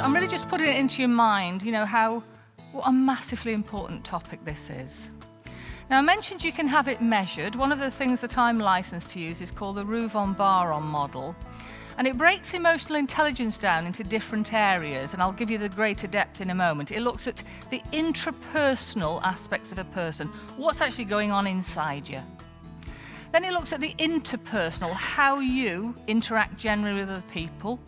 I'm really just putting it into your mind, what a massively important topic this is. Now, I mentioned you can have it measured. One of the things that I'm licensed to use is called the Roux-en-Baron model. And it breaks emotional intelligence down into different areas, and I'll give you the greater depth in a moment. It looks at the intrapersonal aspects of a person, what's actually going on inside you. Then it looks at the interpersonal, how you interact generally with other people.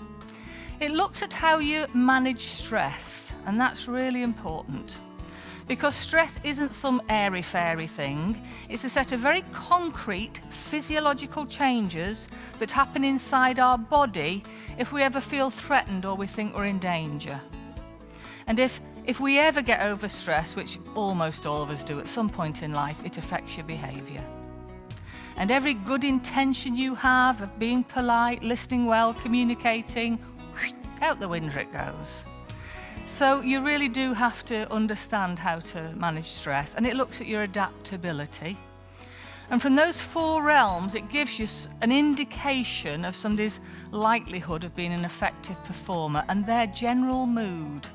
It looks at how you manage stress, and that's really important. Because stress isn't some airy-fairy thing. It's a set of very concrete physiological changes that happen inside our body if we ever feel threatened or we think we're in danger. And if we ever get overstressed, which almost all of us do at some point in life, it affects your behaviour. And every good intention you have of being polite, listening well, communicating, out the window it goes. So you really do have to understand how to manage stress, and it looks at your adaptability. And from those 4 realms, it gives you an indication of somebody's likelihood of being an effective performer and their general mood.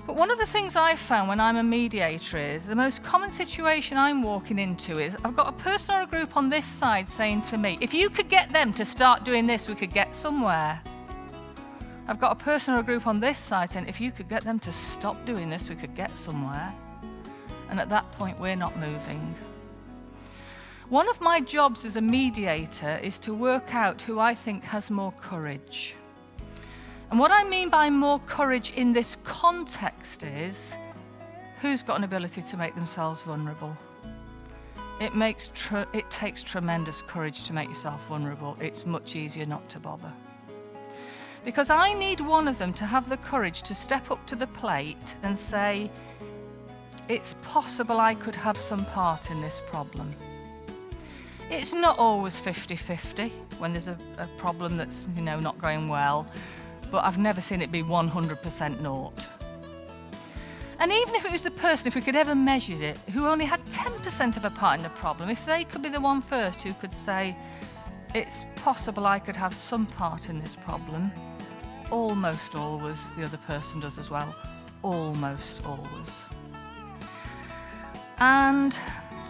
But one of the things I've found when I'm a mediator is the most common situation I'm walking into is I've got a person or a group on this side saying to me, if you could get them to start doing this, we could get somewhere. I've got a person or a group on this side saying, if you could get them to stop doing this, we could get somewhere. And at that point, we're not moving. One of my jobs as a mediator is to work out who I think has more courage. And what I mean by more courage in this context is, who's got an ability to make themselves vulnerable? It takes tremendous courage to make yourself vulnerable. It's much easier not to bother. Because I need one of them to have the courage to step up to the plate and say, it's possible I could have some part in this problem. It's not always 50-50 when there's a problem that's not going well, but I've never seen it be 100% naught. And even if it was the person, if we could ever measure it, who only had 10% of a part in the problem, if they could be the one first who could say, it's possible I could have some part in this problem, almost always the other person does as well. Almost always. And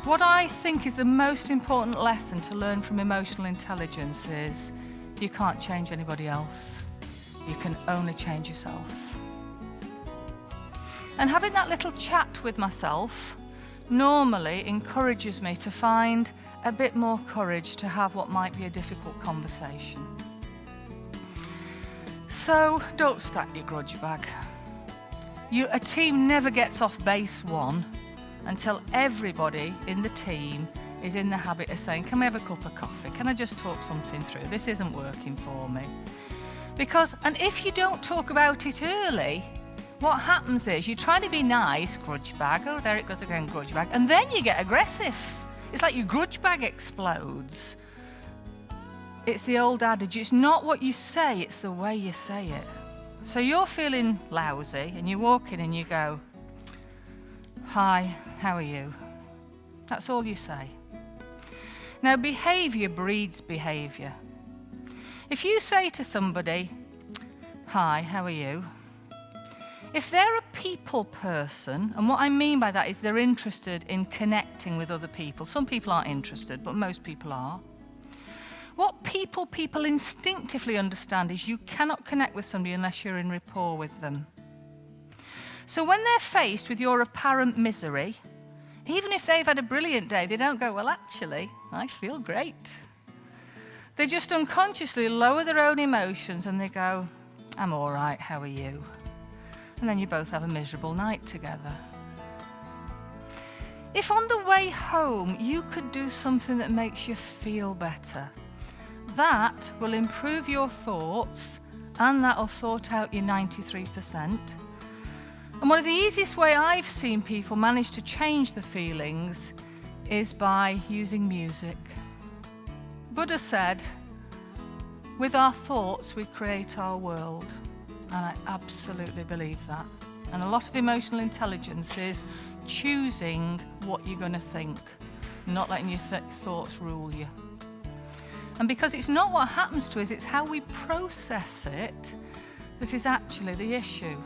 what I think is the most important lesson to learn from emotional intelligence is you can't change anybody else. You can only change yourself. And having that little chat with myself normally encourages me to find a bit more courage to have what might be a difficult conversation. So don't stack your grudge bag. A team never gets off base 1 until everybody in the team is in the habit of saying, can we have a cup of coffee? Can I just talk something through? This isn't working for me. And if you don't talk about it early, what happens is you try to be nice, grudge bag, oh, there it goes again, grudge bag, and then you get aggressive. It's like your grudge bag explodes. It's the old adage, it's not what you say, it's the way you say it. So you're feeling lousy and you walk in and you go, hi, how are you? That's all you say. Now, behaviour breeds behaviour. If you say to somebody, hi, how are you? If they're a people person, and what I mean by that is they're interested in connecting with other people. Some people aren't interested, but most people are. What people instinctively understand is you cannot connect with somebody unless you're in rapport with them. So when they're faced with your apparent misery, even if they've had a brilliant day, they don't go, well, actually, I feel great. They just unconsciously lower their own emotions and they go, I'm all right, how are you? And then you both have a miserable night together. If on the way home you could do something that makes you feel better, that will improve your thoughts and that'll sort out your 93%. And one of the easiest way I've seen people manage to change the feelings is by using music. Buddha said, with our thoughts we create our world. And I absolutely believe that. And a lot of emotional intelligence is choosing what you're going to think, not letting your thoughts rule you. And because it's not what happens to us, it's how we process it that is actually the issue.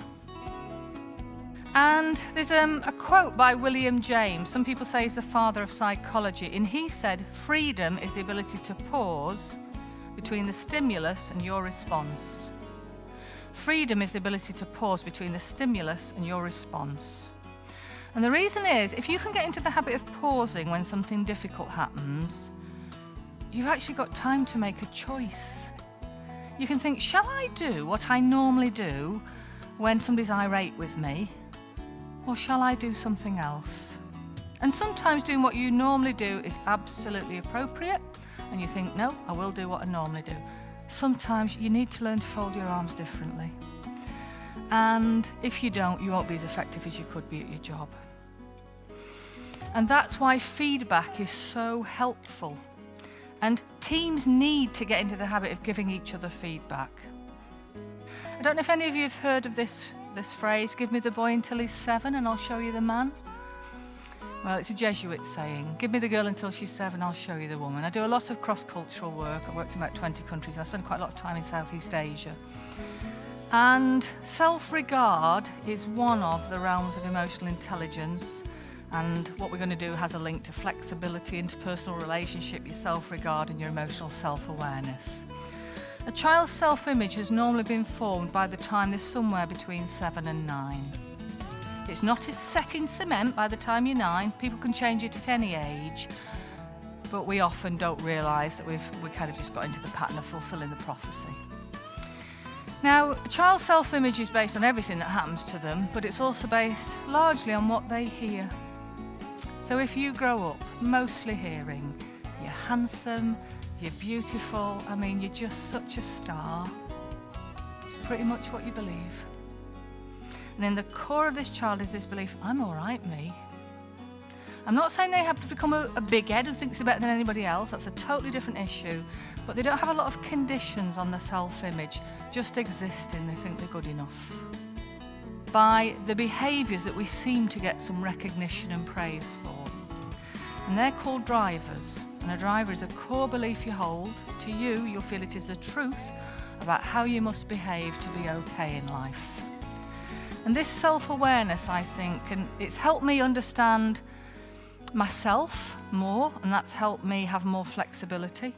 And there's a quote by William James. Some people say he's the father of psychology, and he said, "Freedom is the ability to pause between the stimulus and your response." Freedom is the ability to pause between the stimulus and your response. And the reason is, if you can get into the habit of pausing when something difficult happens, you've actually got time to make a choice. You can think, shall I do what I normally do when somebody's irate with me? Or shall I do something else? And sometimes doing what you normally do is absolutely appropriate, and you think, no, I will do what I normally do. Sometimes you need to learn to fold your arms differently. And if you don't, you won't be as effective as you could be at your job. And that's why feedback is so helpful. And teams need to get into the habit of giving each other feedback. I don't know if any of you have heard of this phrase, give me the boy until he's 7 and I'll show you the man. Well, it's a Jesuit saying, give me the girl until she's 7, I'll show you the woman. I do a lot of cross-cultural work. I've worked in about 20 countries and I spend quite a lot of time in Southeast Asia. And self-regard is one of the realms of emotional intelligence, and what we're going to do has a link to flexibility, interpersonal relationship, your self-regard and your emotional self-awareness. A child's self-image has normally been formed by the time they're somewhere between 7 and 9. It's not as set in cement by the time you're 9. People can change it at any age, but we often don't realise that we kind of just got into the pattern of fulfilling the prophecy. Now, a child's self-image is based on everything that happens to them, but it's also based largely on what they hear. So if you grow up mostly hearing, you're handsome, you're beautiful, I mean, you're just such a star, it's pretty much what you believe. And in the core of this child is this belief, I'm all right, me. I'm not saying they have to become a big head who thinks they're better than anybody else. That's a totally different issue. But they don't have a lot of conditions on the self-image, just existing. They think they're good enough. By the behaviours that we seem to get some recognition and praise for. And they're called drivers. And a driver is a core belief you hold. To you, you'll feel it is the truth about how you must behave to be okay in life. And this self-awareness, I think, it's helped me understand myself more, and that's helped me have more flexibility.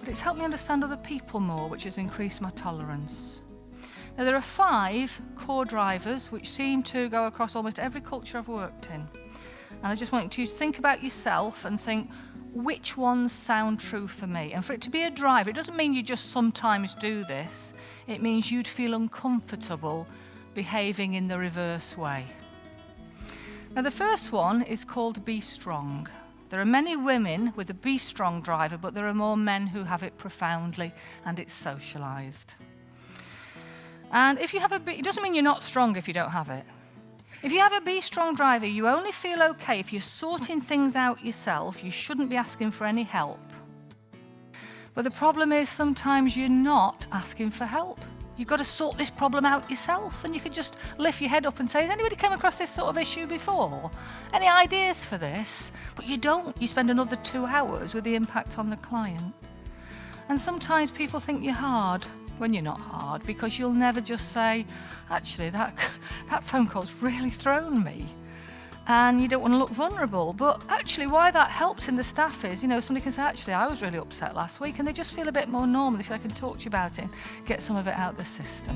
But it's helped me understand other people more, which has increased my tolerance. Now, there are 5 core drivers which seem to go across almost every culture I've worked in. And I just want you to think about yourself and think, which ones sound true for me? And for it to be a driver, it doesn't mean you just sometimes do this. It means you'd feel uncomfortable behaving in the reverse way. Now, the first one is called be strong. There are many women with a be strong driver, but there are more men who have it profoundly, and it's socialised. And if you have it doesn't mean you're not strong if you don't have it. If you have a be strong driver, you only feel okay if you're sorting things out yourself. You shouldn't be asking for any help. But the problem is sometimes you're not asking for help. You've got to sort this problem out yourself, and you could just lift your head up and say, has anybody come across this sort of issue before? Any ideas for this? But you don't. You spend another 2 hours with the impact on the client. And sometimes people think you're hard when you're not hard, because you'll never just say, actually, that phone call's really thrown me. And you don't want to look vulnerable. But actually, why that helps in the staff is, somebody can say, actually, I was really upset last week, and they just feel a bit more normal if I can talk to you about it and get some of it out of the system.